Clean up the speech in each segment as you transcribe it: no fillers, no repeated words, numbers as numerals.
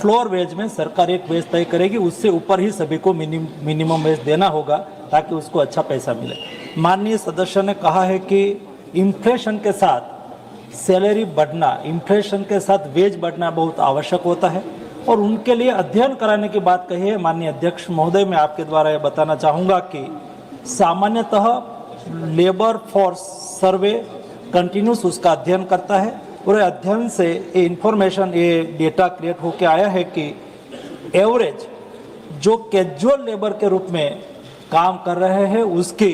Floor wage में सरकार एक वेज तय करेगी, उससे ऊपर ही सभी को मिनिमम वेज देना होगा ताकि उसको अच्छा पैसा मिले। माननीय सदस्य ने कहा है कि इन्फ्लेशन के साथ सैलरी बढ़ना, इन्फ्लेशन के साथ वेज बढ़ना बहुत आवश्यक होता है और उनके लिए अध्ययन कराने की बात कही है। माननीय अध्यक्ष महोदय, मैं आपके द्वारा ये बताना चाहूँगा कि सामान्यतः लेबर फोर्स सर्वे कंटिन्यूस उसका अध्ययन करता है और अध्ययन से ये इंफॉर्मेशन, ये डेटा क्रिएट होकर आया है कि एवरेज जो कैजुअल लेबर के रूप में काम कर रहे हैं उसकी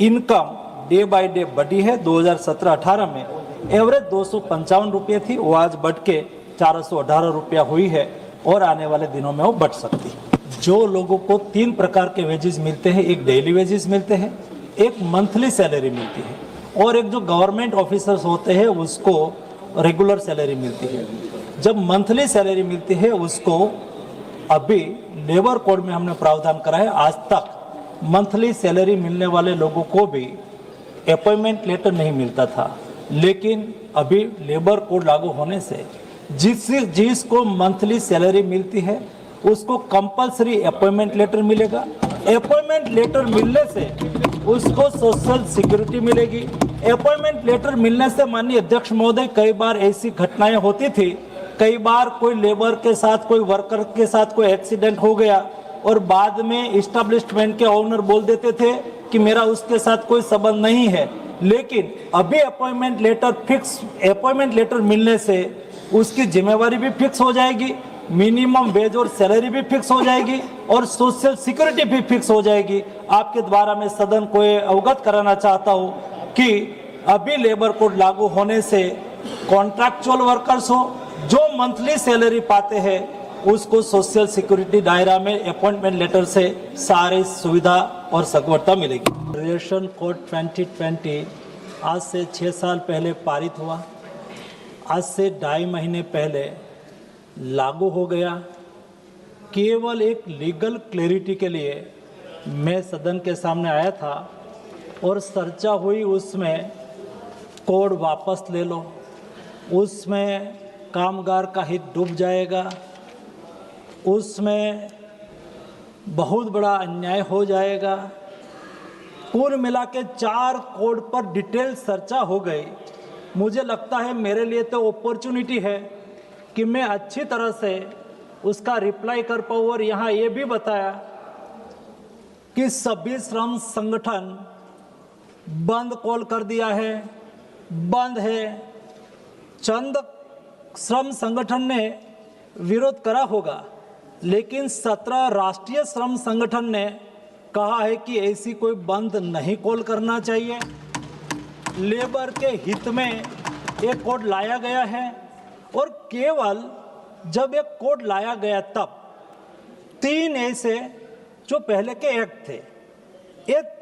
इनकम डे बाय डे बढ़ी है। 2017-18 में एवरेज 255 रुपये थी, वो आज बढ़ के 418 रुपया हुई है और आने वाले दिनों में वो बढ़ सकती है। जो लोगों को 3 प्रकार के वेजेस मिलते हैं, एक डेली वेजेस मिलते हैं, एक मंथली सैलरी मिलती है और एक जो गवर्नमेंट ऑफिसर्स होते हैं उसको रेगुलर सैलरी मिलती है। जब मंथली सैलरी मिलती है उसको अभी लेबर कोड में हमने प्रावधान करा है, आज तक मंथली सैलरी मिलने वाले लोगों को भी अपॉइंटमेंट लेटर नहीं मिलता था, लेकिन अभी लेबर कोड लागू होने से जिसको मंथली सैलरी मिलती है उसको कंपलसरी अपॉइंटमेंट लेटर मिलेगा। अपॉइंटमेंट लेटर मिलने से उसको सोशल सिक्योरिटी मिलेगी। अपॉइंटमेंट लेटर मिलने से माननीय अध्यक्ष महोदय, कई बार ऐसी घटनाएं होती थी, कई बार कोई लेबर के साथ, कोई वर्कर के साथ कोई एक्सीडेंट हो गया और बाद में इस्टेब्लिशमेंट के ओनर बोल देते थे कि मेरा उसके साथ कोई संबंध नहीं है, लेकिन अभी अपॉइंटमेंट लेटर मिलने से उसकी जिम्मेवारी भी फिक्स हो जाएगी, मिनिमम वेज और सैलरी भी फिक्स हो जाएगी और सोशल सिक्योरिटी भी फिक्स हो जाएगी। आपके द्वारा मैं सदन को अवगत कराना चाहता हूं कि अभी लेबर कोड लागू होने से कॉन्ट्रैक्चुअल वर्कर्स हो जो मंथली सैलरी पाते हैं उसको सोशल सिक्योरिटी दायरा में अपॉइंटमेंट लेटर से सारी सुविधा और सगवड़ता मिलेगी। रेशन कोड 2020 आज से 6 साल पहले पारित हुआ, आज से 2.5 महीने पहले लागू हो गया। केवल एक लीगल क्लैरिटी के लिए मैं सदन के सामने आया था और चर्चा हुई, उसमें कोड वापस ले लो, उसमें कामगार का हित डूब जाएगा, उसमें बहुत बड़ा अन्याय हो जाएगा। कुल मिला के 4 कोड पर डिटेल चर्चा हो गई। मुझे लगता है मेरे लिए तो अपॉर्चुनिटी है कि मैं अच्छी तरह से उसका रिप्लाई कर पाऊँ और यहाँ ये भी बताया कि सभी श्रम संगठन बंद कॉल कर दिया है, बंद है। चंद श्रम संगठन ने विरोध करा होगा, लेकिन 17 राष्ट्रीय श्रम संगठन ने कहा है कि ऐसी कोई बंद नहीं कॉल करना चाहिए। लेबर के हित में एक कोड लाया गया है और केवल जब एक कोड लाया गया तब 3 ऐसे जो पहले के एक्ट थे, एक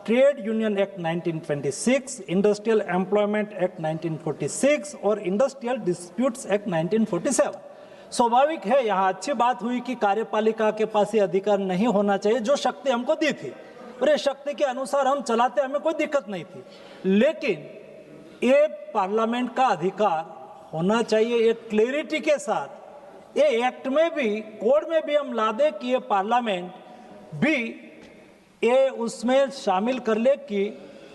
trade union act 1926, industrial employment act 1946 और इंडस्ट्रियल डिस्प्यूट्स एक्ट 1947। स्वाभाविक है, यहाँ अच्छी बात हुई कि कार्यपालिका के पास ये अधिकार नहीं होना चाहिए जो शक्ति हमको दी थी और ये शक्ति के अनुसार हम चलाते, हमें कोई दिक्कत नहीं थी, लेकिन ये पार्लियामेंट का अधिकार होना चाहिए एक क्लैरिटी के साथ। ये एक्ट में भी, कोड में भी हम ला दे कि ये पार्लियामेंट भी ये उसमें शामिल कर ले कि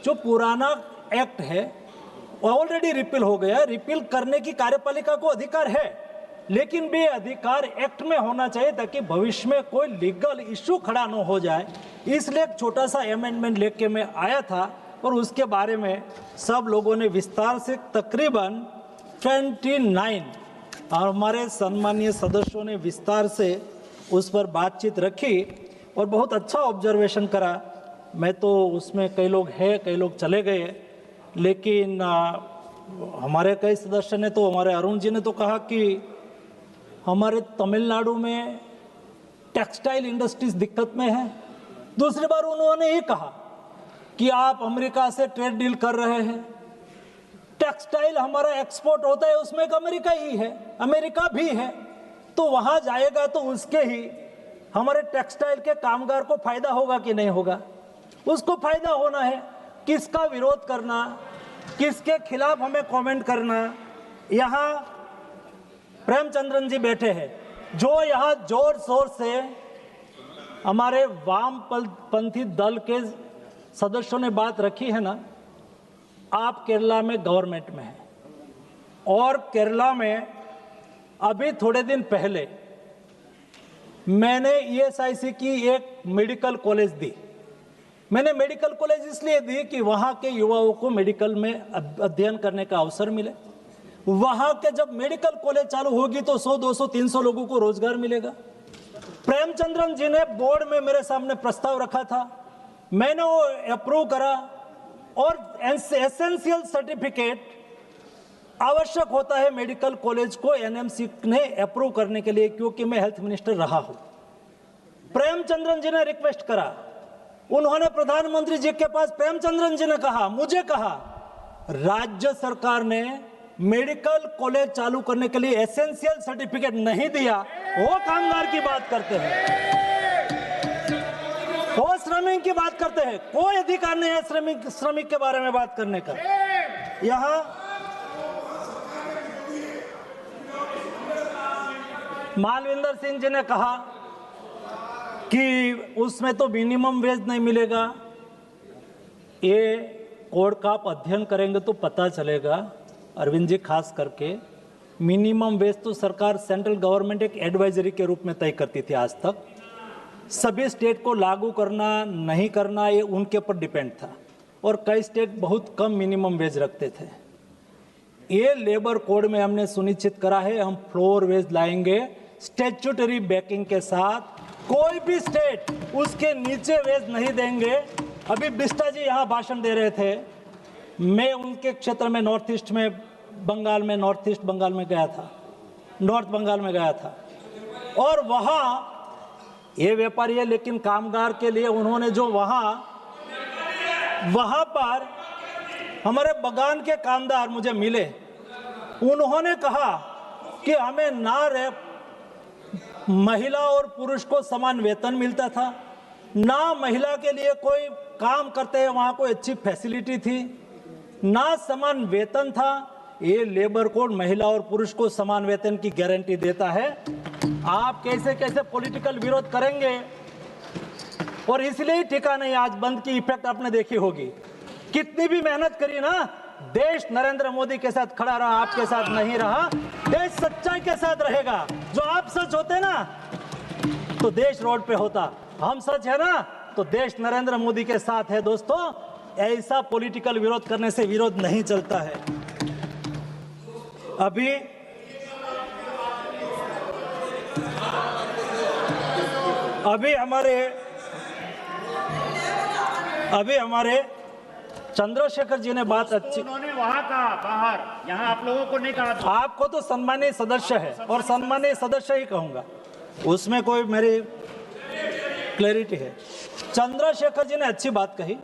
जो पुराना एक्ट है ऑलरेडी रिपील हो गया, रिपील करने की कार्यपालिका को अधिकार है, लेकिन भी अधिकार एक्ट में होना चाहिए ताकि भविष्य में कोई लीगल इश्यू खड़ा न हो जाए। इसलिए एक छोटा सा अमेंडमेंट लेके मैं आया था और उसके बारे में सब लोगों ने विस्तार से, तकरीबन 29 और हमारे सम्मानीय सदस्यों ने विस्तार से उस पर बातचीत रखी और बहुत अच्छा ऑब्जर्वेशन करा। मैं तो उसमें कई लोग हैं, कई लोग चले गए, लेकिन हमारे कई सदस्य ने तो, हमारे अरुण जी ने तो कहा कि हमारे तमिलनाडु में टेक्सटाइल इंडस्ट्रीज दिक्कत में है। दूसरी बार उन्होंने ये कहा कि आप अमेरिका से ट्रेड डील कर रहे हैं, टेक्सटाइल हमारा एक्सपोर्ट होता है उसमें एक अमेरिका ही है, अमेरिका भी है, तो वहां जाएगा तो उसके ही हमारे टेक्सटाइल के कामगार को फायदा होगा कि नहीं होगा, उसको फायदा होना है। किसका विरोध करना, किसके खिलाफ हमें कमेंट करना, यहाँ प्रेमचंद्रन जी बैठे हैं, जो यहाँ जोर शोर से हमारे वामपंथी दल के सदस्यों ने बात रखी है ना, आप केरला में गवर्नमेंट में हैं और केरला में अभी थोड़े दिन पहले मैंने ईएसआईसी की एक मेडिकल कॉलेज दी। मैंने मेडिकल कॉलेज इसलिए दी कि वहाँ के युवाओं को मेडिकल में अध्ययन करने का अवसर मिले। वहाँ के जब मेडिकल कॉलेज चालू होगी तो 100, 200, 300 लोगों को रोजगार मिलेगा। प्रेमचंद्रन जी ने बोर्ड में मेरे सामने प्रस्ताव रखा था, मैंने वो अप्रूव करा और एसेंशियल सर्टिफिकेट आवश्यक होता है मेडिकल कॉलेज को एनएमसी ने अप्रूव करने के लिए, क्योंकि मैं हेल्थ मिनिस्टर रहा हूं। प्रेमचंद्रन जी ने रिक्वेस्ट करा, उन्होंने प्रधानमंत्री जी के पास, प्रेमचंद्रन जी ने कहा, मुझे कहा, राज्य सरकार ने मेडिकल कॉलेज चालू करने के लिए एसेंशियल सर्टिफिकेट नहीं दिया। वो कामगार की बात करते हैं, वो श्रमिक की बात करते हैं, कोई अधिकार नहीं है श्रमिक के बारे में बात करने का। यहां मालविंदर सिंह जी ने कहा कि उसमें तो मिनिमम वेज नहीं मिलेगा। ये कोड का आप अध्ययन करेंगे तो पता चलेगा, अरविंद जी, खास करके मिनिमम वेज तो सरकार, सेंट्रल गवर्नमेंट एक एडवाइजरी के रूप में तय करती थी। आज तक सभी स्टेट को लागू करना नहीं करना ये उनके ऊपर डिपेंड था और कई स्टेट बहुत कम मिनिमम वेज रखते थे। ये लेबर कोड में हमने सुनिश्चित करा है, हम फ्लोर वेज लाएंगे स्टैट्यूटरी बैकिंग के साथ। कोई भी स्टेट उसके नीचे वेज नहीं देंगे। अभी बिस्टा जी यहाँ भाषण दे रहे थे, मैं उनके क्षेत्र में नॉर्थ ईस्ट में बंगाल में, नॉर्थ ईस्ट बंगाल में गया था, नॉर्थ बंगाल में गया था और वहाँ ये व्यापारी है लेकिन कामगार के लिए उन्होंने जो वहाँ पर हमारे बगान के कामदार मुझे मिले, उन्होंने कहा कि हमें ना महिला और पुरुष को समान वेतन मिलता था, ना महिला के लिए कोई काम करते हैं वहाँ कोई अच्छी फैसिलिटी थी, ना समान वेतन था। ये लेबर कोड महिला और पुरुष को समान वेतन की गारंटी देता है। आप कैसे कैसे पॉलिटिकल विरोध करेंगे और इसलिए ही टिका नहीं। आज बंद की इफेक्ट आपने देखी होगी, कितनी भी मेहनत करी ना, देश नरेंद्र मोदी के साथ खड़ा रहा, आपके साथ नहीं रहा। देश सच्चाई के साथ रहेगा। जो आप सच होते ना तो देश रोड पे होता, हम सच है ना तो देश नरेंद्र मोदी के साथ है। दोस्तों, ऐसा पॉलिटिकल विरोध करने से विरोध नहीं चलता है। अभी हमारे चंद्रशेखर जी ने बात अच्छी, उन्होंने वहां कहा बाहर, यहाँ आप लोगों को नहीं कहा। आपको तो सम्मानीय सदस्य है और सम्मानीय सदस्य ही कहूंगा, उसमें कोई मेरी क्लैरिटी है। चंद्रशेखर जी ने अच्छी बात कही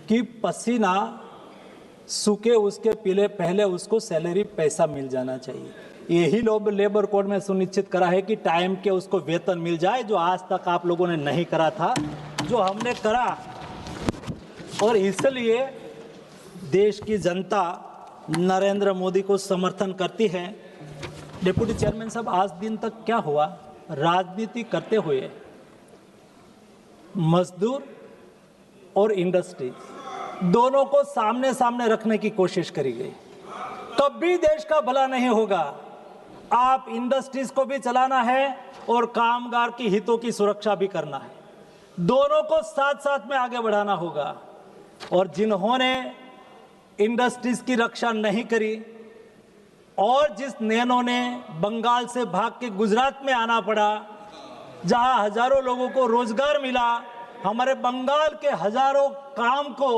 कि पसीना सूखे उसके पीले पहले उसको सैलरी पैसा मिल जाना चाहिए। यही लेबर कोड में सुनिश्चित करा है कि टाइम के उसको वेतन मिल जाए, जो आज तक आप लोगों ने नहीं करा था, जो हमने करा। और इसलिए देश की जनता नरेंद्र मोदी को समर्थन करती है। डिप्टी चेयरमैन साहब, आज दिन तक क्या हुआ, राजनीति करते हुए मजदूर और इंडस्ट्री दोनों को सामने सामने रखने की कोशिश करी गई। तब भी देश का भला नहीं होगा। आप इंडस्ट्रीज को भी चलाना है और कामगार की हितों की सुरक्षा भी करना है, दोनों को साथ साथ में आगे बढ़ाना होगा। और जिन्होंने इंडस्ट्रीज की रक्षा नहीं करी और जिस नैनो ने बंगाल से भाग के गुजरात में आना पड़ा, जहां हजारों लोगों को रोजगार मिला, हमारे बंगाल के हजारों काम को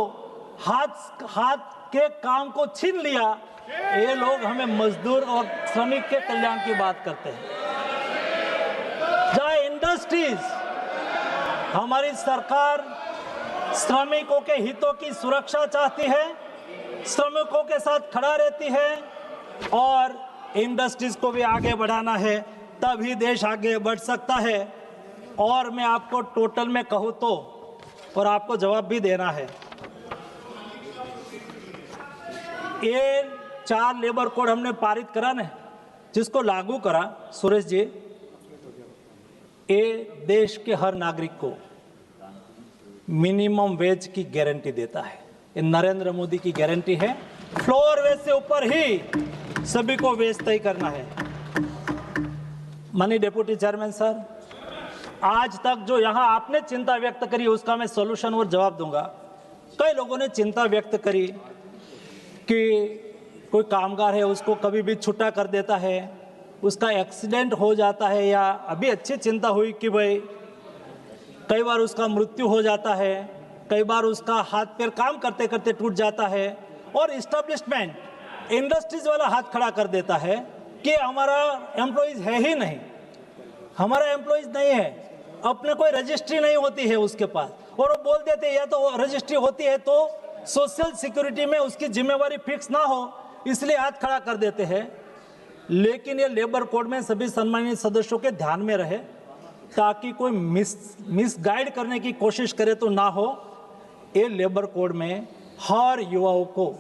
हाथ के काम को छीन लिया, ये लोग हमें मजदूर और श्रमिक के कल्याण की बात करते हैं। जहां इंडस्ट्रीज, हमारी सरकार श्रमिकों के हितों की सुरक्षा चाहती है, श्रमिकों के साथ खड़ा रहती है और इंडस्ट्रीज को भी आगे बढ़ाना है, तभी देश आगे बढ़ सकता है। और मैं आपको टोटल में कहूँ तो, और आपको जवाब भी देना है, ये 4 लेबर कोड हमने पारित करा ना, जिसको लागू करा सुरेश जी, ये देश के हर नागरिक को मिनिमम वेज की गारंटी देता है। ये नरेंद्र मोदी की गारंटी है। फ्लोर वेज से ऊपर ही सभी को वेज तय करना है। माननीय डिप्टी चेयरमैन सर, आज तक जो यहाँ आपने चिंता व्यक्त करी उसका मैं सॉल्यूशन और जवाब दूंगा। कई लोगों ने चिंता व्यक्त करी कि कोई कामगार है उसको कभी भी छुट्टा कर देता है, उसका एक्सीडेंट हो जाता है, या अभी अच्छी चिंता हुई कि भाई कई बार उसका मृत्यु हो जाता है, कई बार उसका हाथ पैर काम करते करते टूट जाता है, और इस्टेब्लिशमेंट इंडस्ट्रीज वाला हाथ खड़ा कर देता है कि हमारा एम्प्लॉइज है ही नहीं, हमारा एम्प्लॉइज नहीं है, अपने कोई रजिस्ट्री नहीं होती है उसके पास, और वो बोल देते हैं या तो रजिस्ट्री होती है तो सोशल सिक्योरिटी में उसकी जिम्मेवारी फिक्स ना हो, इसलिए हाथ खड़ा कर देते हैं। लेकिन ये लेबर कोड में सभी सम्मानित सदस्यों के ध्यान में रहे, ताकि कोई मिसगाइड करने की कोशिश करे तो ना हो। ये लेबर कोड में हर युवाओं को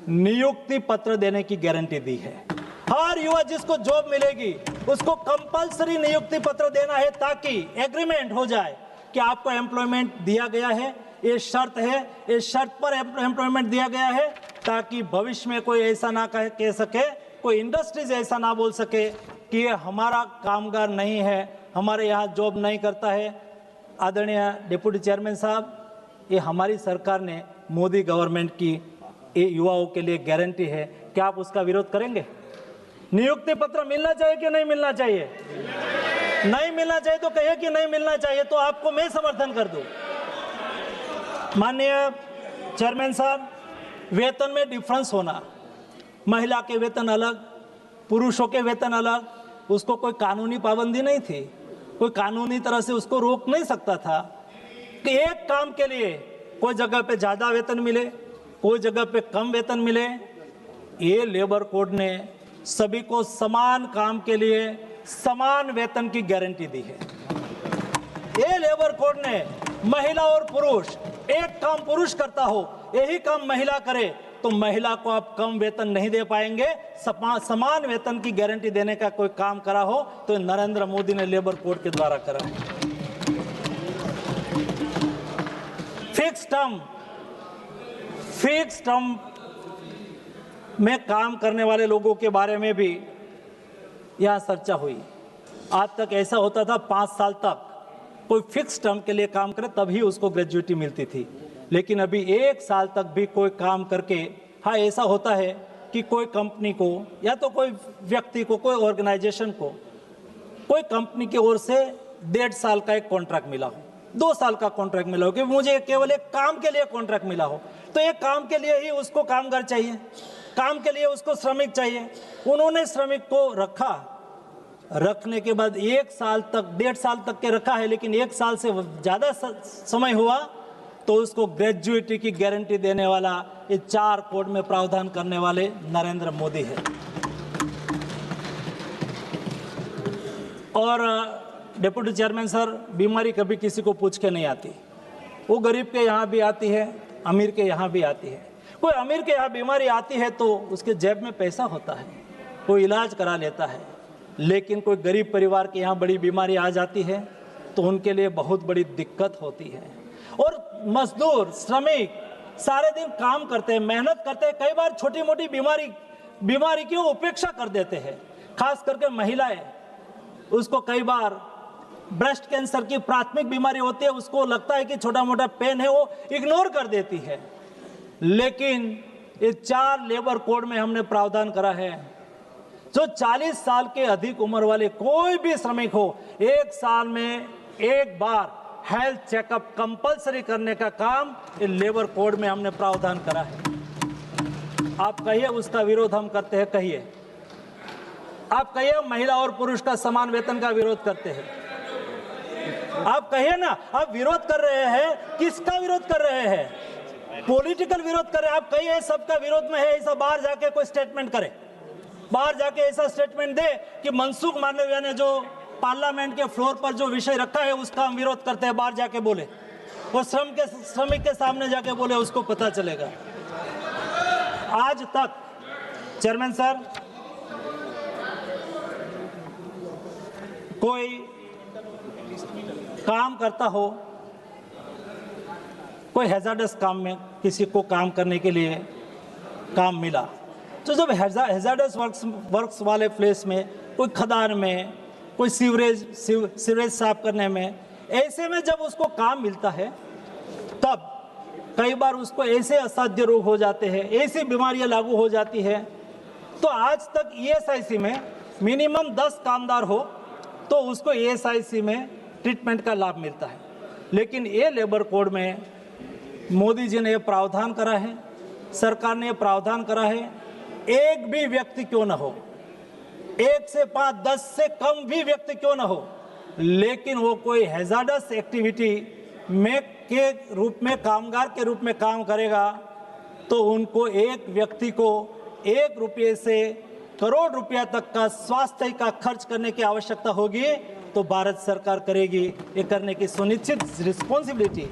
नियुक्ति पत्र देने की गारंटी दी है। हर युवा जिसको जॉब मिलेगी उसको कंपलसरी नियुक्ति पत्र देना है, ताकि एग्रीमेंट हो जाए कि आपको एम्प्लॉयमेंट दिया गया है, ये शर्त है, इस शर्त पर एम्प्लॉयमेंट दिया गया है, ताकि भविष्य में कोई ऐसा ना कह सके, कोई इंडस्ट्रीज ऐसा ना बोल सके कि ये हमारा कामगार नहीं है, हमारे यहाँ जॉब नहीं करता है। आदरणीय डिप्टी चेयरमैन साहब, ये हमारी सरकार ने, मोदी गवर्नमेंट की ये युवाओं के लिए गारंटी है। क्या आप उसका विरोध करेंगे? नियुक्ति पत्र मिलना चाहिए कि नहीं मिलना चाहिए? नहीं मिलना चाहिए तो कहिए कि नहीं मिलना चाहिए, तो आपको मैं समर्थन कर दूं। माननीय चेयरमैन साहब, वेतन में डिफरेंस होना, महिला के वेतन अलग, पुरुषों के वेतन अलग, उसको कोई कानूनी पाबंदी नहीं थी, कोई कानूनी तरह से उसको रोक नहीं सकता था कि एक काम के लिए कोई जगह पे ज़्यादा वेतन मिले, कोई जगह पे कम वेतन मिले। ये लेबर कोड ने सभी को समान काम के लिए समान वेतन की गारंटी दी है। ये लेबर कोड ने महिला और पुरुष, एक काम पुरुष करता हो यही काम महिला करे तो महिला को आप कम वेतन नहीं दे पाएंगे। समान वेतन की गारंटी देने का कोई काम करा हो तो नरेंद्र मोदी ने लेबर कोड के द्वारा करा है। फिक्स टर्म में काम करने वाले लोगों के बारे में भी यहाँ चर्चा हुई। आज तक ऐसा होता था 5 साल तक कोई फिक्स टर्म के लिए काम करे तभी उसको ग्रेजुएटी मिलती थी, लेकिन अभी 1 साल तक भी कोई काम करके, हाँ ऐसा होता है कि कोई कंपनी को या तो कोई व्यक्ति को, कोई ऑर्गेनाइजेशन को, कोई कंपनी की ओर से 1.5 साल का एक कॉन्ट्रैक्ट मिला हो, 2 साल का कॉन्ट्रैक्ट मिला हो कि मुझे केवल एक काम के लिए कॉन्ट्रैक्ट मिला हो, तो एक काम के लिए ही उसको कामगार चाहिए, काम के लिए उसको श्रमिक चाहिए। उन्होंने श्रमिक को रखा, रखने के बाद 1 साल तक, 1.5 साल तक के रखा है, लेकिन 1 साल से ज़्यादा समय हुआ तो उसको ग्रेजुएटी की गारंटी देने वाला ये 4 कोड में प्रावधान करने वाले नरेंद्र मोदी है। और डिप्टी चेयरमैन सर, बीमारी कभी किसी को पूछ के नहीं आती, वो गरीब के यहाँ भी आती है, अमीर के यहाँ भी आती है। कोई अमीर के यहाँ बीमारी आती है तो उसके जेब में पैसा होता है, कोई इलाज करा लेता है, लेकिन कोई गरीब परिवार के यहाँ बड़ी बीमारी आ जाती है तो उनके लिए बहुत बड़ी दिक्कत होती है। और मजदूर, श्रमिक सारे दिन काम करते हैं, मेहनत करते हैं, कई बार छोटी मोटी बीमारी की उपेक्षा कर देते हैं। खास करके महिलाएं, उसको कई बार ब्रेस्ट कैंसर की प्राथमिक बीमारी होती है, उसको लगता है कि छोटा मोटा पेन है, वो इग्नोर कर देती है। लेकिन ये 4 लेबर कोड में हमने प्रावधान करा है, जो 40 साल के अधिक उम्र वाले कोई भी श्रमिक हो, 1 साल में 1 बार हेल्थ चेकअप कंपलसरी करने का काम ये लेबर कोड में हमने प्रावधान करा है। आप कहिए उसका विरोध हम करते हैं, कहिए आप कहिए महिला और पुरुष का समान वेतन का विरोध करते हैं, आप कहिए ना। आप विरोध कर रहे हैं, किसका विरोध कर रहे हैं? पॉलिटिकल विरोध कर रहे हैं। आप कहिए सबका विरोध में है, ऐसा बाहर जाके कोई स्टेटमेंट करे, बाहर जाके ऐसा स्टेटमेंट दे कि मनसुख मांडविया ने जो पार्लियामेंट के फ्लोर पर जो विषय रखा है उसका हम विरोध करते हैं, बाहर जाके बोले, वो श्रमिक के सामने जाके बोले, उसको पता चलेगा। आज तक चेयरमैन सर, कोई काम करता हो, कोई हैजार्डस काम में किसी को काम करने के लिए काम मिला, तो जब हैजार्डस वर्क्स वाले प्लेस में, कोई खदान में, कोई सीवरेज साफ करने में, ऐसे में जब उसको काम मिलता है, तब कई बार उसको ऐसे असाध्य रोग हो जाते हैं, ऐसी बीमारियां लागू हो जाती है। तो आज तक ईएसआईसी में मिनिमम 10 कामदार हो तो उसको ईएसआईसी में ट्रीटमेंट का लाभ मिलता है। लेकिन ये लेबर कोड में मोदी जी ने ये प्रावधान करा है, सरकार ने ये प्रावधान करा है, एक भी व्यक्ति क्यों ना हो, 1 से 5, 10 से कम भी व्यक्ति क्यों ना हो, लेकिन वो कोई हैजार्डस एक्टिविटी में के रूप में, कामगार के रूप में काम करेगा, तो उनको एक व्यक्ति को 1 रुपये से करोड़ रुपया तक का स्वास्थ्य का खर्च करने की आवश्यकता होगी, तो भारत सरकार करेगी। ये करने की सुनिश्चित रिस्पॉन्सिबिलिटी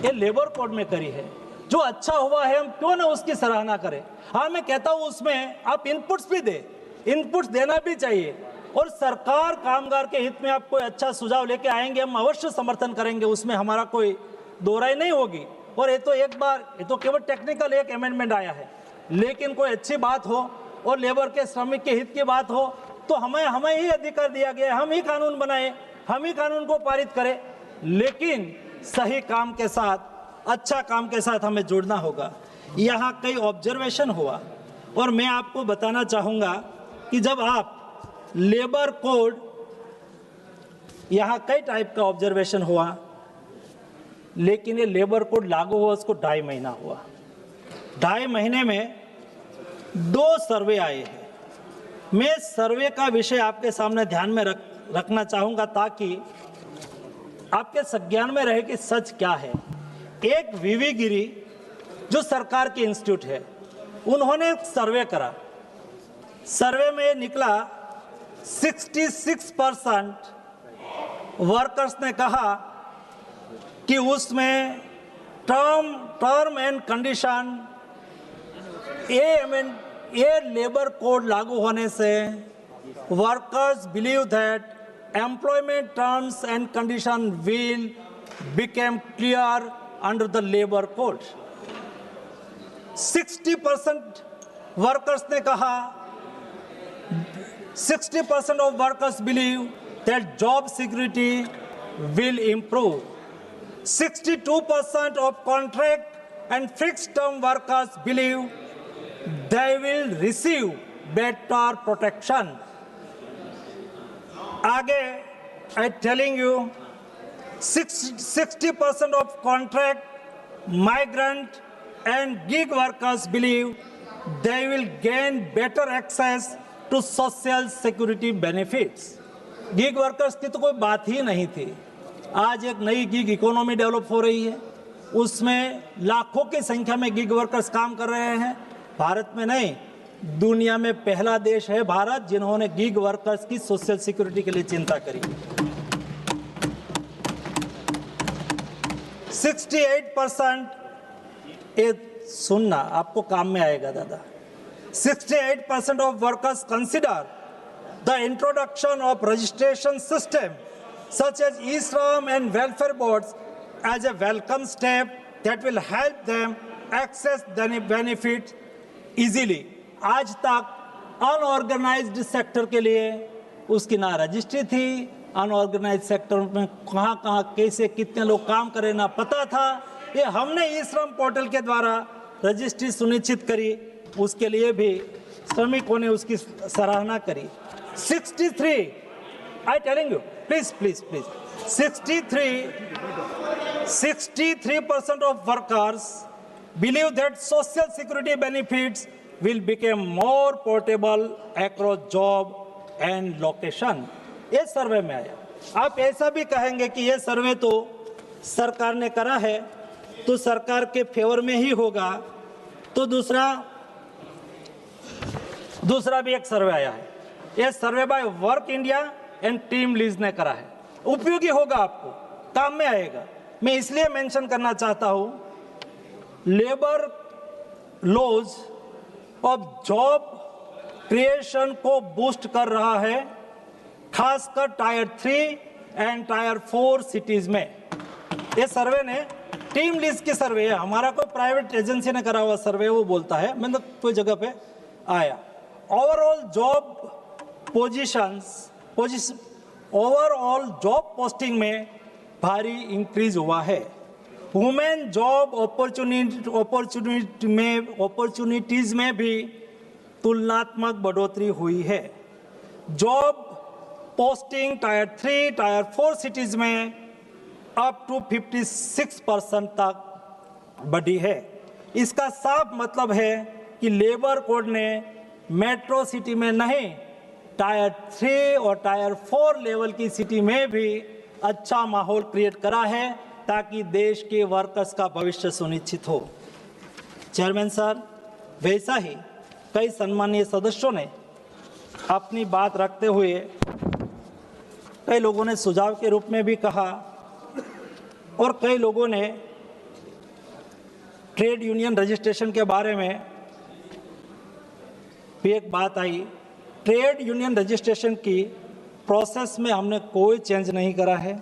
ये लेबर कोड में करी है। जो अच्छा हुआ है हम क्यों ना उसकी सराहना करें। हाँ, मैं कहता हूँ उसमें आप इनपुट्स भी दे, इनपुट्स देना भी चाहिए, और सरकार कामगार के हित में आप कोई अच्छा सुझाव लेके आएंगे, हम अवश्य समर्थन करेंगे, उसमें हमारा कोई दो राय नहीं होगी। और ये तो एक बार, ये तो केवल टेक्निकल एक अमेंडमेंट आया है, लेकिन कोई अच्छी बात हो और लेबर के श्रमिक के हित की बात हो तो हमें ही अधिकार दिया गया है, हम ही कानून बनाए, हम ही कानून को पारित करें, लेकिन सही काम के साथ, अच्छा काम के साथ हमें जुड़ना होगा। यहाँ कई ऑब्जर्वेशन हुआ और मैं आपको बताना चाहूँगा कि जब आप लेबर कोड, यहाँ कई टाइप का ऑब्जर्वेशन हुआ, लेकिन ये लेबर कोड लागू हुआ उसको 2.5 महीना हुआ। 2.5 महीने में 2 सर्वे आए हैं। मैं सर्वे का विषय आपके सामने ध्यान में रखना चाहूँगा ताकि आपके संज्ञान में रहे कि सच क्या है। एक वीवी गिरी जो सरकार के इंस्टीट्यूट है, उन्होंने सर्वे करा। सर्वे में निकला 66% वर्कर्स ने कहा कि उसमें टर्म एंड कंडीशन, ये लेबर कोड लागू होने से workers believe that employment terms and condition will become clear under the labour code. 60% workers ने कहा, 60% of workers believe that job security will improve. 62% of contract and fixed term workers believe they will receive better protection. आगे I telling you, 60% of contract, migrant and gig workers believe they will gain better access to social security benefits. Gig workers की तो कोई बात ही नहीं थी। आज एक नई गिग इकोनॉमी डेवलप हो रही है, उसमें लाखों की संख्या में गिग वर्कर्स काम कर रहे हैं। भारत में नहीं, दुनिया में पहला देश है भारत जिन्होंने गिग वर्कर्स की सोशल सिक्योरिटी के लिए चिंता करी। 68%, ये सुनना आपको काम में आएगा दादा, 68% of workers consider the introduction of registration system such as e-Shram and welfare boards as a welcome step that will help them access the benefits easily. आज तक अनऑर्गेनाइज्ड सेक्टर के लिए उसकी ना रजिस्ट्री थी, अनऑर्गेनाइज्ड सेक्टर में कहाँ कहाँ कैसे कितने लोग काम करें ना पता था। ये हमने ई-श्रम पोर्टल के द्वारा रजिस्ट्री सुनिश्चित करी, उसके लिए भी श्रमिकों ने उसकी सराहना करी। 63, I telling you, please, 63% of workers believe that social security benefits will become more portable across job and location. ये सर्वे में आया। आप ऐसा भी कहेंगे कि ये सर्वे तो सरकार ने करा है तो सरकार के फेवर में ही होगा, तो दूसरा भी एक सर्वे आया है। यह survey by work India and team lease ने करा है। उपयोगी होगा, आपको काम में आएगा। मैं इसलिए मेंशन करना चाहता हूं, labour laws of job creation को बूस्ट कर रहा है खासकर टायर 3 एंड टायर 4 सिटीज में। ये सर्वे ने टीम लीज की सर्वे है, हमारा कोई प्राइवेट एजेंसी ने करा हुआ सर्वे वो बोलता है, मैं तो कोई जगह पे आया। Overall job overall job posting में भारी इंक्रीज हुआ है। वुमेन जॉब अपॉर्चुनिटीज में भी तुलनात्मक बढ़ोतरी हुई है। Job posting tyre 3, tyre 4 cities में अप टू 56% तक बढ़ी है। इसका साफ मतलब है कि लेबर कोड ने मेट्रो सिटी में नहीं, टायर 3 और टायर 4 लेवल की सिटी में भी अच्छा माहौल क्रिएट करा है ताकि देश के वर्कर्स का भविष्य सुनिश्चित हो। चेयरमैन सर, वैसा ही कई सम्मानीय सदस्यों ने अपनी बात रखते हुए कई लोगों ने सुझाव के रूप में भी कहा और कई लोगों ने ट्रेड यूनियन रजिस्ट्रेशन के बारे में भी एक बात आई। ट्रेड यूनियन रजिस्ट्रेशन की प्रोसेस में हमने कोई चेंज नहीं करा है।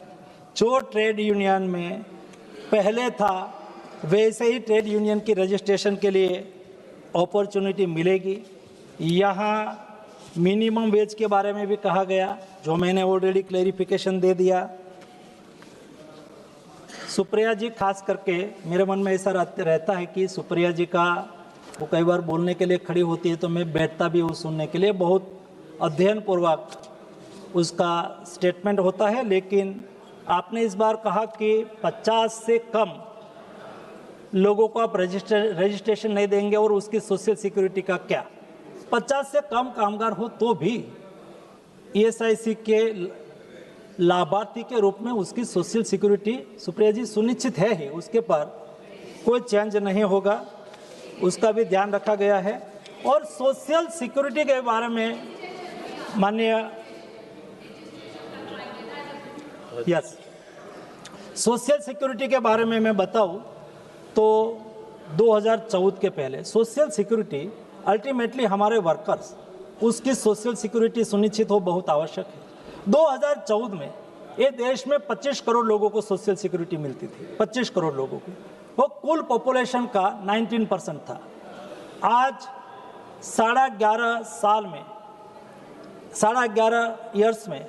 जो ट्रेड यूनियन में पहले था वैसे ही ट्रेड यूनियन की रजिस्ट्रेशन के लिए अपॉर्चुनिटी मिलेगी। यहाँ मिनिमम वेज के बारे में भी कहा गया, जो मैंने ऑलरेडी क्लैरिफिकेशन दे दिया। सुप्रिया जी, खास करके मेरे मन में ऐसा रहता है कि सुप्रिया जी का वो कई बार बोलने के लिए खड़ी होती है तो मैं बैठता भी हूँ सुनने के लिए, बहुत अध्ययन पूर्वक उसका स्टेटमेंट होता है। लेकिन आपने इस बार कहा कि 50 से कम लोगों को आप रजिस्ट्रेशन नहीं देंगे और उसकी सोशल सिक्योरिटी का क्या। 50 से कम कामगार हो तो भी ESIC के लाभार्थी के रूप में उसकी सोशल सिक्योरिटी सुप्रिया जी सुनिश्चित है ही, उसके पर कोई चेंज नहीं होगा, उसका भी ध्यान रखा गया है। और सोशल सिक्योरिटी के बारे में माननीय सोशल सिक्योरिटी के बारे में मैं बताऊं तो 2014 के पहले सोशल सिक्योरिटी अल्टीमेटली हमारे वर्कर्स उसकी सोशल सिक्योरिटी सुनिश्चित हो बहुत आवश्यक है। 2014 में ये देश में 25 करोड़ लोगों को सोशल सिक्योरिटी मिलती थी, 25 करोड़ लोगों को, वो कुल पॉपुलेशन का 19% था। आज 11.5 साल में 11.5 ईयर्स में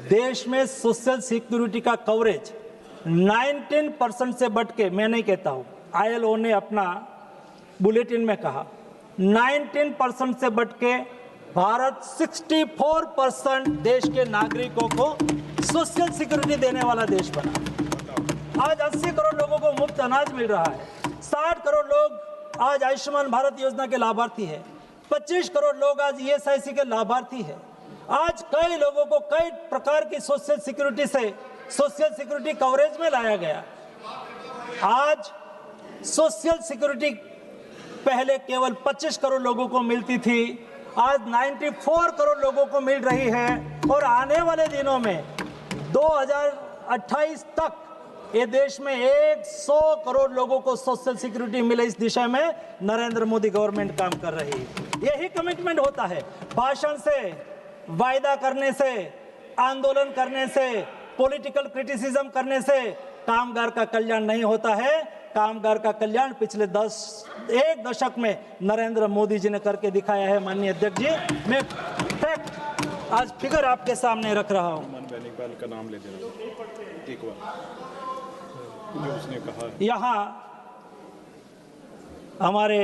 देश में सोशल सिक्योरिटी का कवरेज 19% से बढ़ के, मैं नहीं कहता हूँ, ILO ने अपना बुलेटिन में कहा 19% से बढ़ के भारत 64% देश के नागरिकों को सोशल सिक्योरिटी देने वाला देश बना। आज 80 करोड़ लोगों को मुफ्त अनाज मिल रहा है, 60 करोड़ लोग आज आयुष्मान भारत योजना के लाभार्थी है, 25 करोड़ लोग आज ESIC के लाभार्थी है। आज कई लोगों को कई प्रकार की सोशल सिक्योरिटी से सोशल सिक्योरिटी कवरेज में लाया गया। आज सोशल सिक्योरिटी पहले केवल 25 करोड़ लोगों को मिलती थी, आज 94 करोड़ लोगों को मिल रही है और आने वाले दिनों में 2028 तक ये देश में 100 करोड़ लोगों को सोशल सिक्योरिटी मिले, इस दिशा में नरेंद्र मोदी गवर्नमेंट काम कर रही है। यही कमिटमेंट होता है। भाषण से, वायदा करने से, आंदोलन करने से, पॉलिटिकल क्रिटिसिज्म करने से कामगार का कल्याण नहीं होता है। कामगार का कल्याण पिछले 1 दशक में नरेंद्र मोदी जी ने करके दिखाया है। माननीय अध्यक्ष जी, मैं फैक्ट आज फिगर आपके सामने रख रहा हूं। का नाम ले देना एक बार, जो उसने कहा। यहाँ हमारे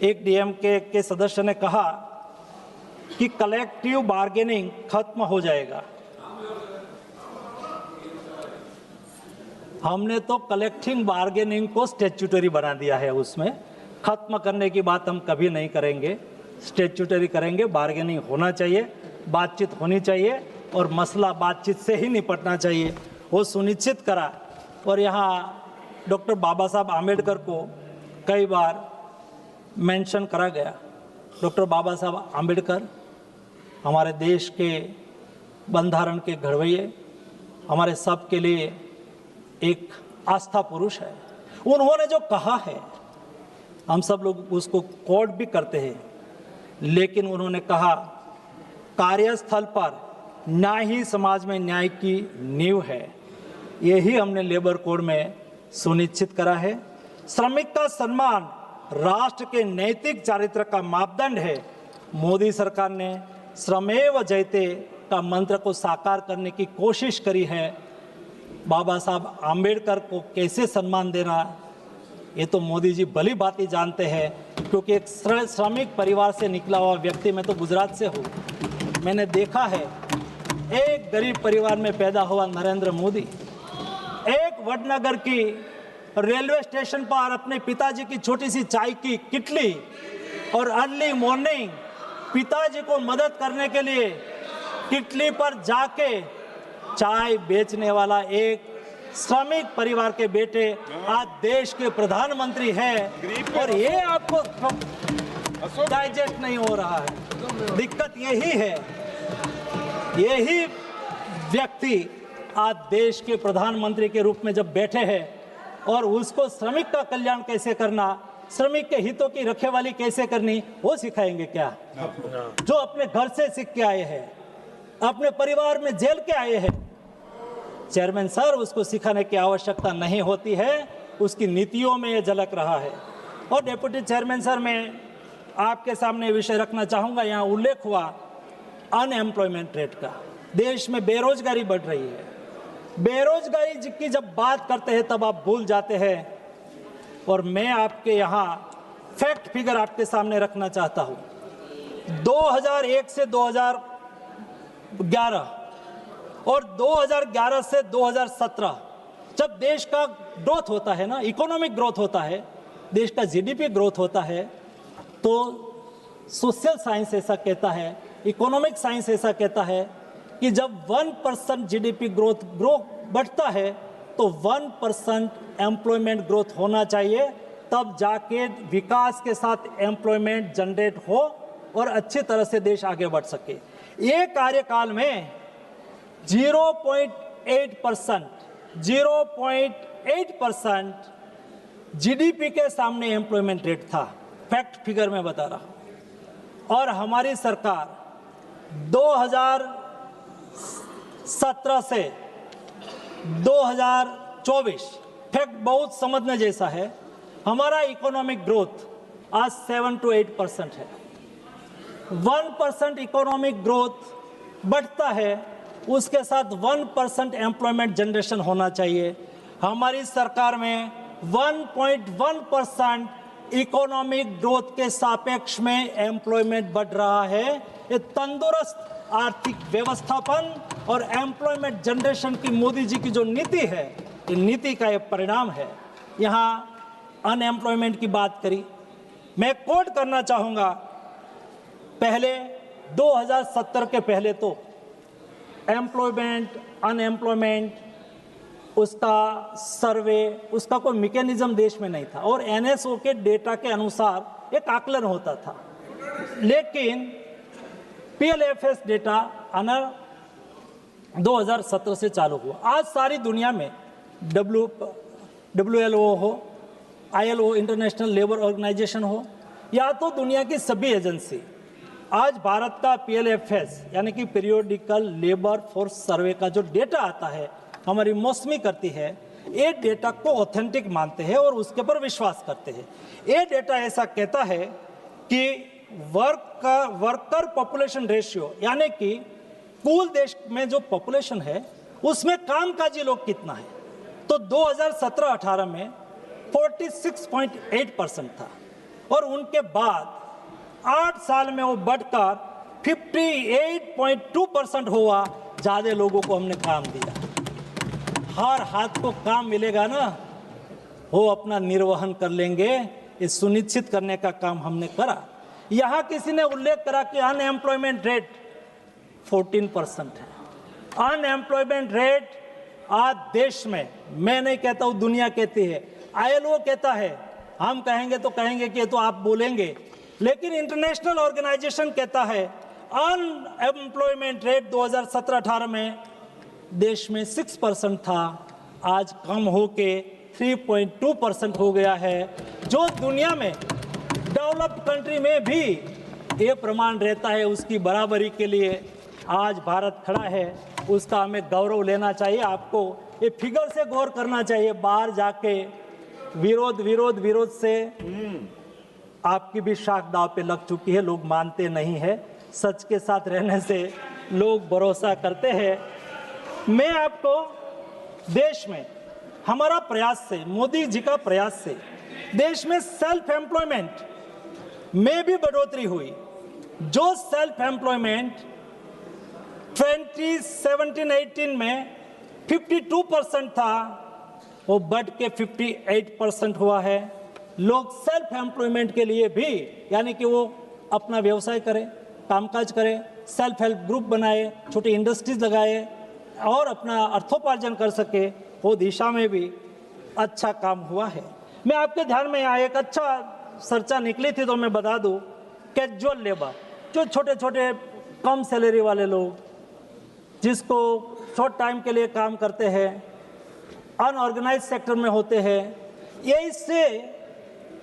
एक DMK के सदस्य ने कहा कि कलेक्टिव बार्गेनिंग खत्म हो जाएगा। हमने तो कलेक्टिव बार्गेनिंग को स्टैट्यूटरी बना दिया है, उसमें खत्म करने की बात हम कभी नहीं करेंगे, स्टैट्यूटरी करेंगे। बार्गेनिंग होना चाहिए, बातचीत होनी चाहिए और मसला बातचीत से ही निपटना चाहिए, वो सुनिश्चित करा। और यहाँ डॉक्टर बाबा साहब आम्बेडकर को कई बार मेंशन करा गया। डॉक्टर बाबा साहब आम्बेडकर हमारे देश के बंधारण के घड़वैये, हमारे सब के लिए एक आस्था पुरुष है। उन्होंने जो कहा है हम सब लोग उसको कोट भी करते हैं, लेकिन उन्होंने कहा कार्यस्थल पर ना ही समाज में न्याय की नींव है। यही हमने लेबर कोड में सुनिश्चित करा है। श्रमिक का सम्मान राष्ट्र के नैतिक चारित्र का मापदंड है। मोदी सरकार ने श्रमेव जयते का मंत्र को साकार करने की कोशिश करी है। बाबा साहब आम्बेडकर को कैसे सम्मान देना, ये तो मोदी जी भली भांति जानते हैं, क्योंकि एक श्रमिक परिवार से निकला हुआ व्यक्ति, मैं तो गुजरात से हूँ, मैंने देखा है एक गरीब परिवार में पैदा हुआ नरेंद्र मोदी एक वडनगर की रेलवे स्टेशन पर अपने पिताजी की छोटी सी चाय की किटली और अर्ली मॉर्निंग पिताजी को मदद करने के लिए किटली पर जाके चाय बेचने वाला एक श्रमिक परिवार के बेटे आज देश के प्रधानमंत्री हैं, और ये आपको डाइजेस्ट नहीं हो रहा है। दिक्कत यही है, यही व्यक्ति आज देश के प्रधानमंत्री के रूप में जब बैठे हैं और उसको श्रमिक का कल्याण कैसे करना, श्रमिक के हितों की रखवाली कैसे करनी, वो सिखाएंगे क्या? जो अपने घर से सीख के आए हैं, अपने परिवार में झेल के आए हैं। चेयरमैन सर, उसको सिखाने की आवश्यकता नहीं होती है, उसकी नीतियों में ये झलक रहा है। और डेप्यूटी चेयरमैन सर, मैं आपके सामने विषय रखना चाहूँगा। यहाँ उल्लेख हुआ अनएम्प्लॉयमेंट रेट का। देश में बेरोजगारी बढ़ रही है। बेरोजगारी की जब बात करते हैं तब आप भूल जाते हैं, और मैं आपके यहाँ फैक्ट फिगर आपके सामने रखना चाहता हूँ। 2001 से 2011 और 2011 से 2017 जब देश का ग्रोथ होता है ना, इकोनॉमिक ग्रोथ होता है, देश का जीडीपी ग्रोथ होता है, तो सोशल साइंस ऐसा कहता है, इकोनॉमिक साइंस ऐसा कहता है कि जब 1% जीडीपी ग्रोथ बढ़ता है तो 1% एम्प्लॉयमेंट ग्रोथ होना चाहिए, तब जाके विकास के साथ एम्प्लॉयमेंट जनरेट हो और अच्छी तरह से देश आगे बढ़ सके। ये कार्यकाल में 0.8% जीडीपी के सामने एम्प्लॉयमेंट रेट था। फैक्ट फिगर में बता रहा हूं। और हमारी सरकार 2017 से 2024, फैक्ट बहुत समझने जैसा है, हमारा इकोनॉमिक ग्रोथ आज 7 to 8% है। 1% इकोनॉमिक ग्रोथ बढ़ता है, उसके साथ 1% एम्प्लॉयमेंट जनरेशन होना चाहिए। हमारी सरकार में 1.1% इकोनॉमिक ग्रोथ के सापेक्ष में एम्प्लॉयमेंट बढ़ रहा है। ये तंदुरुस्त आर्थिक व्यवस्थापन और एम्प्लॉयमेंट जनरेशन की मोदी जी की जो नीति है, ये नीति का ये परिणाम है। यहाँ अनएम्प्लॉयमेंट की बात करी, मैं कोट करना चाहूँगा। पहले 2070 के पहले तो एम्प्लॉयमेंट, अनएम्प्लॉयमेंट, उसका सर्वे, उसका कोई मैकेनिज्म देश में नहीं था, और एनएसओ के डेटा के अनुसार एक आकलन होता था। लेकिन पीएलएफएस डेटा आना 2017 से चालू हुआ। आज सारी दुनिया में WLO हो, ILO इंटरनेशनल लेबर ऑर्गेनाइजेशन हो, या तो दुनिया की सभी एजेंसी, आज भारत का पीएलएफएस यानी कि पीरियोडिकल लेबर फोर्स सर्वे का जो डेटा आता है, हमारी मौसमी करती है, ये डेटा को ऑथेंटिक मानते हैं और उसके पर विश्वास करते हैं। ये डेटा ऐसा कहता है कि वर्कर पॉपुलेशन रेशियो, यानी कि कुल देश में जो पॉपुलेशन है उसमें कामकाजी लोग कितना है, तो 2017-18 में 46.8% था, और उनके बाद 8 साल में वो बढ़कर 58.2% हुआ। ज़्यादा लोगों को हमने काम दिया। हर हाथ को काम मिलेगा ना, वो अपना निर्वहन कर लेंगे, इस सुनिश्चित करने का काम हमने करा। यहाँ किसी ने उल्लेख करा कि अनएम्प्लॉयमेंट रेट 14% है। अनएम्प्लॉयमेंट रेट आज देश में, मैं नहीं कहता हूँ, दुनिया कहती है, ILO कहता है, हम कहेंगे तो कहेंगे कि ये तो आप बोलेंगे, लेकिन इंटरनेशनल ऑर्गेनाइजेशन कहता है अनएम्प्लॉयमेंट रेट 2017-18 में देश में 6% था, आज कम होके 3.2% हो गया है, जो दुनिया में डेवलप्ड कंट्री में भी ये प्रमाण रहता है उसकी बराबरी के लिए आज भारत खड़ा है, उसका हमें गौरव लेना चाहिए। आपको ये फिगर से गौर करना चाहिए। बाहर जाके विरोध से आपकी भी शाख दाव पे लग चुकी है। लोग मानते नहीं है, सच के साथ रहने से लोग भरोसा करते हैं। मैं आपको देश में हमारा प्रयास से, मोदी जी का प्रयास से देश में सेल्फ एम्प्लॉयमेंट में भी बढ़ोतरी हुई। जो सेल्फ एम्प्लॉयमेंट 2017-18 में 52% था, वो बढ़ के 58% हुआ है। लोग सेल्फ एम्प्लॉयमेंट के लिए भी, यानी कि वो अपना व्यवसाय करें, कामकाज करें, सेल्फ हेल्प ग्रुप बनाए, छोटी इंडस्ट्रीज लगाए और अपना अर्थोपार्जन कर सके, वो दिशा में भी अच्छा काम हुआ है। मैं आपके ध्यान में यहाँ एक अच्छा चर्चा निकली थी तो मैं बता दूं, कैजुअल लेबर, जो छोटे छोटे कम सैलरी वाले लोग जिसको शॉर्ट टाइम के लिए काम करते हैं, अनऑर्गेनाइज सेक्टर में होते हैं, ये इससे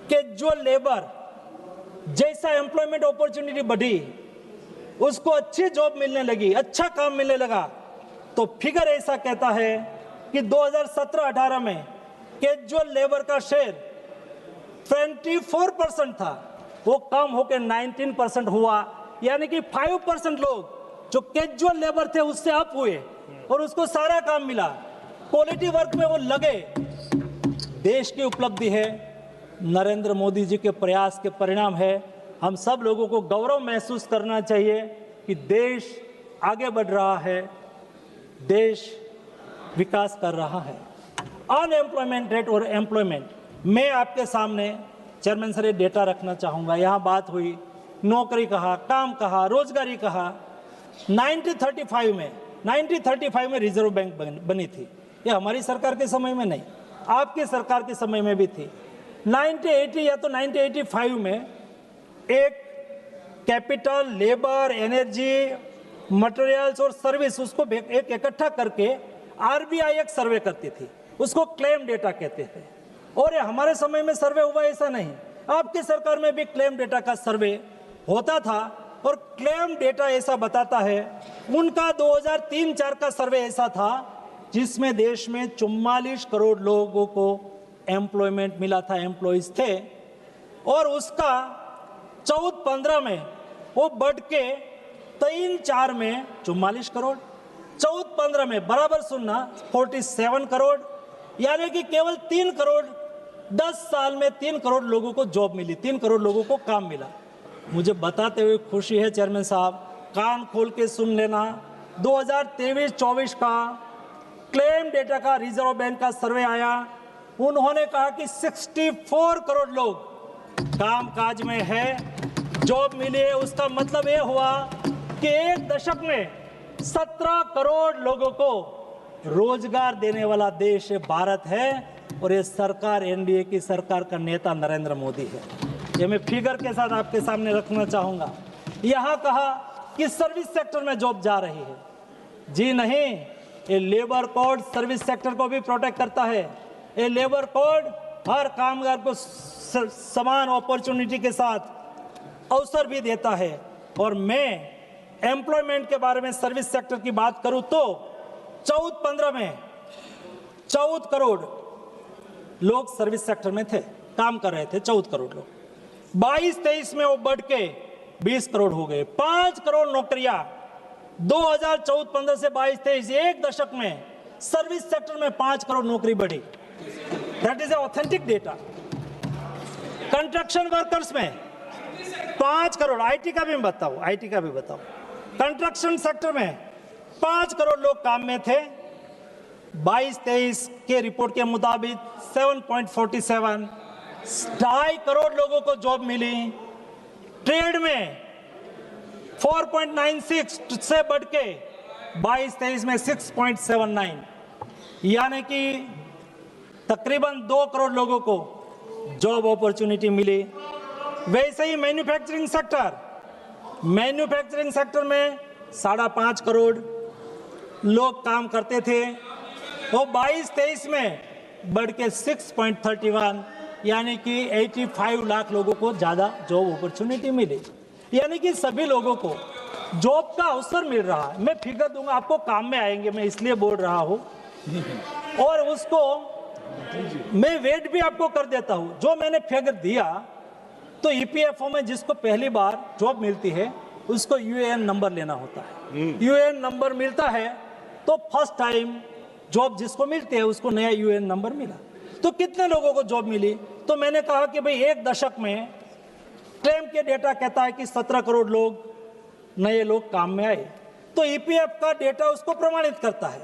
कैजुअल लेबर जैसा एम्प्लॉयमेंट अपॉर्चुनिटी बढ़ी, उसको अच्छी जॉब मिलने लगी, अच्छा काम मिलने लगा, तो फिगर ऐसा कहता है कि 2017-18 में कैजुअल लेबर का शेयर 24% था, वो कम होकर 19% हुआ। यानी कि 5% लोग जो कैजुअल लेबर थे उससे अप हुए और उसको सारा काम मिला, क्वालिटी वर्क में वो लगे। देश की उपलब्धि है, नरेंद्र मोदी जी के प्रयास के परिणाम है। हम सब लोगों को गौरव महसूस करना चाहिए कि देश आगे बढ़ रहा है, देश विकास कर रहा है। अनएम्प्लॉयमेंट रेट और एम्प्लॉयमेंट, मैं आपके सामने चेयरमैन सर ये डेटा रखना चाहूँगा। यहाँ बात हुई, नौकरी कहा, काम कहा, रोजगारी कहा। 1935 में रिजर्व बैंक बनी थी। ये हमारी सरकार के समय में नहीं, आपकी सरकार के समय में भी थी। 1980 या तो 1985 में एक कैपिटल, लेबर, एनर्जी, मटेरियल्स और सर्विस, उसको एक इकट्ठा करके आरबीआई एक सर्वे करती थी, उसको क्लेम डेटा कहते थे। और ये हमारे समय में सर्वे हुआ ऐसा नहीं, आपकी सरकार में भी क्लेम डेटा का सर्वे होता था। और क्लेम डेटा ऐसा बताता है, उनका 2003-4 का सर्वे ऐसा था जिसमें देश में 44 करोड़ लोगों को एम्प्लॉयमेंट मिला था, एम्प्लॉयज थे। और उसका 14-15 में वो बढ़ के 3-4 में 44 करोड़, 14-15 में बराबर सुनना 47 करोड़, यानी कि केवल 3 करोड़ 10 साल में 3 करोड़ लोगों को जॉब मिली, 3 करोड़ लोगों को काम मिला। मुझे बताते हुए खुशी है चेयरमैन साहब, कान खोल के सुन लेना, 2023-24 का क्लेम डेटा का रिजर्व बैंक का सर्वे आया। उन्होंने कहा कि 64 करोड़ लोग काम काज में है, जॉब मिली है। उसका मतलब ये हुआ कि एक दशक में 17 करोड़ लोगों को रोजगार देने वाला देश भारत है। और ये सरकार एनडीए की सरकार का नेता नरेंद्र मोदी है। ये मैं फिगर के साथ आपके सामने रखना चाहूंगा। यहाँ कहा कि सर्विस सेक्टर में जॉब जा रही है, जी नहीं, ये लेबर कोड सर्विस सेक्टर को भी प्रोटेक्ट करता है। ये लेबर कोड हर कामगार को समान अपॉर्चुनिटी के साथ अवसर भी देता है। और मैं एम्प्लॉयमेंट के बारे में सर्विस सेक्टर की बात करूं तो 14-15 में 14 करोड़ लोग सर्विस सेक्टर में थे, काम कर रहे थे, 14 करोड़ लोग। 22-23 में वो बढ़ के 20 करोड़ हो गए, 5 करोड़ नौकरियां 2014-15 से 22-23 एक दशक में सर्विस सेक्टर में 5 करोड़ नौकरी बढ़ी। That is authentic data. Construction workers में 5 करोड़, आईटी का भी बताऊं, कंस्ट्रक्शन सेक्टर में 5 करोड़ लोग काम में थे। 22-23 के रिपोर्ट के मुताबिक 7.47, 2.5 करोड़ लोगों को जॉब मिली। ट्रेड में 4.96 से बढ़ के 22-23 में 6.79, यानी कि तकरीबन 2 करोड़ लोगों को जॉब अपॉर्चुनिटी मिली। वैसे ही मैन्युफैक्चरिंग सेक्टर में 5.5 करोड़ लोग काम करते थे। वो 22-23 में बढ़ के 6.31, यानी कि 85 लाख लोगों को ज़्यादा जॉब अपॉर्चुनिटी मिली। यानी कि सभी लोगों को जॉब का अवसर मिल रहा है। मैं फिगर दूंगा आपको, काम में आएंगे, मैं इसलिए बोल रहा हूं। और उसको मैं वेट भी आपको कर देता हूं। जो मैंने फिगर दिया तो ईपीएफओ में जिसको पहली बार जॉब मिलती है उसको यूएएन नंबर लेना होता है। यूएएन नंबर मिलता है तो फर्स्ट टाइम जॉब जिसको मिलती है उसको नया यूएएन नंबर मिला। तो कितने लोगों को जॉब मिली? तो मैंने कहा कि भाई एक दशक में क्लेम के डेटा कहता है कि 17 करोड़ लोग नए लोग काम में आए। तो ईपीएफ का डेटा उसको प्रमाणित करता है।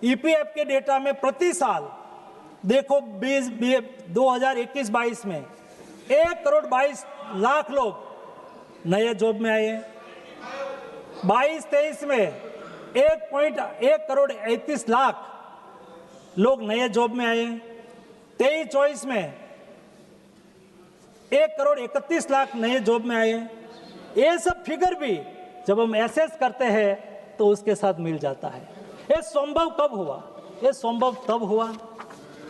ईपीएफ के डेटा में प्रति साल देखो 2021-22 में 1 करोड़ 22 लाख लोग नए जॉब में आए। 22-23 में 1.1 करोड़ 31 लाख लोग नए जॉब में आए। 23-24 में 1 करोड़ 31 लाख नए जॉब में आए। ये सब फिगर भी जब हम एसेस करते हैं तो उसके साथ मिल जाता है। ये संभव कब हुआ? ये संभव तब हुआ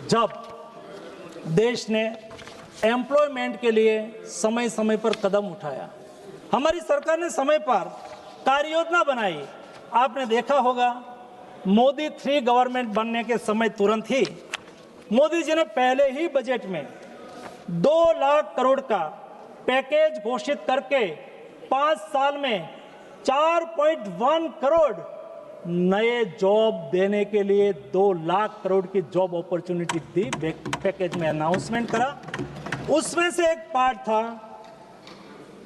जब देश ने एम्प्लॉयमेंट के लिए समय समय पर कदम उठाया। हमारी सरकार ने समय पर कार्य योजना बनाई। आपने देखा होगा मोदी 3 गवर्नमेंट बनने के समय तुरंत ही मोदी जी ने पहले ही बजट में 2 लाख करोड़ का पैकेज घोषित करके 5 साल में 4.1 करोड़ नए जॉब देने के लिए 2 लाख करोड़ की जॉब अपॉर्चुनिटी दी। पैकेज में अनाउंसमेंट करा। उसमें से एक पार्ट था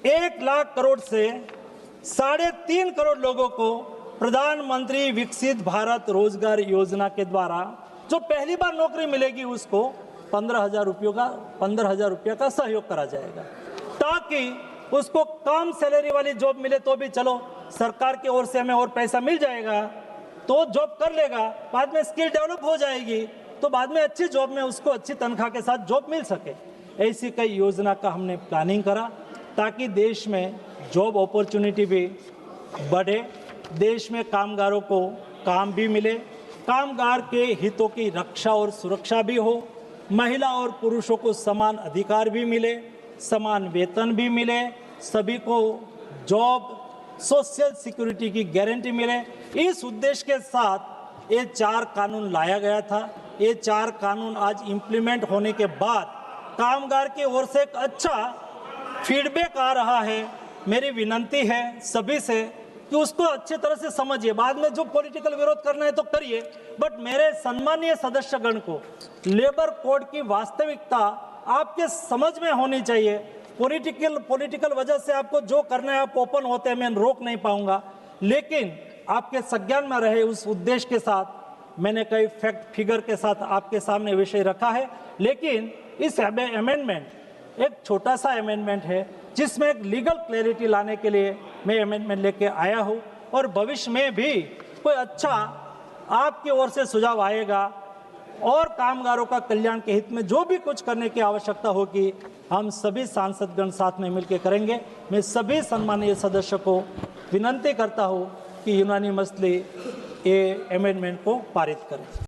1 लाख करोड़ से 3.5 करोड़ लोगों को प्रधानमंत्री विकसित भारत रोजगार योजना के द्वारा जो पहली बार नौकरी मिलेगी उसको 15,000 रुपये का सहयोग करा जाएगा, ताकि उसको कम सैलरी वाली जॉब मिले तो भी चलो सरकार की ओर से हमें और पैसा मिल जाएगा तो जॉब कर लेगा, बाद में स्किल डेवलप हो जाएगी तो बाद में अच्छी जॉब में उसको अच्छी तनख्वाह के साथ जॉब मिल सके। ऐसी कई योजना का हमने प्लानिंग करा ताकि देश में जॉब अपॉर्चुनिटी भी बढ़े, देश में कामगारों को काम भी मिले, कामगार के हितों की रक्षा और सुरक्षा भी हो, महिला और पुरुषों को समान अधिकार भी मिले, समान वेतन भी मिले, सभी को जॉब सोशल सिक्योरिटी की गारंटी मिले। इस उद्देश्य के साथ ये 4 कानून लाया गया था। ये 4 कानून आज इम्प्लीमेंट होने के बाद कामगार की ओर से एक अच्छा फीडबैक आ रहा है। मेरी विनती है सभी से कि उसको अच्छी तरह से समझिए। बाद में जो पॉलिटिकल विरोध करना है तो करिए, बट मेरे सम्मानीय सदस्यगण को लेबर कोड की वास्तविकता आपके समझ में होनी चाहिए। पॉलिटिकल वजह से आपको जो करना है आप ओपन होते हैं, मैं रोक नहीं पाऊंगा, लेकिन आपके संज्ञान में रहे उस उद्देश्य के साथ मैंने कई फैक्ट फिगर के साथ आपके सामने विषय रखा है। लेकिन इस अमेंडमेंट एक छोटा सा अमेंडमेंट है जिसमें एक लीगल क्लैरिटी लाने के लिए मैं अमेंडमेंट लेके आया हूं, और भविष्य में भी कोई अच्छा आपकी ओर से सुझाव आएगा और कामगारों का कल्याण के हित में जो भी कुछ करने की आवश्यकता होगी हम सभी सांसदगण साथ में मिलकर करेंगे। मैं सभी सम्मानीय सदस्यों को विनती करता हूं कि यूनानिमसली ये अमेंडमेंट को पारित करें।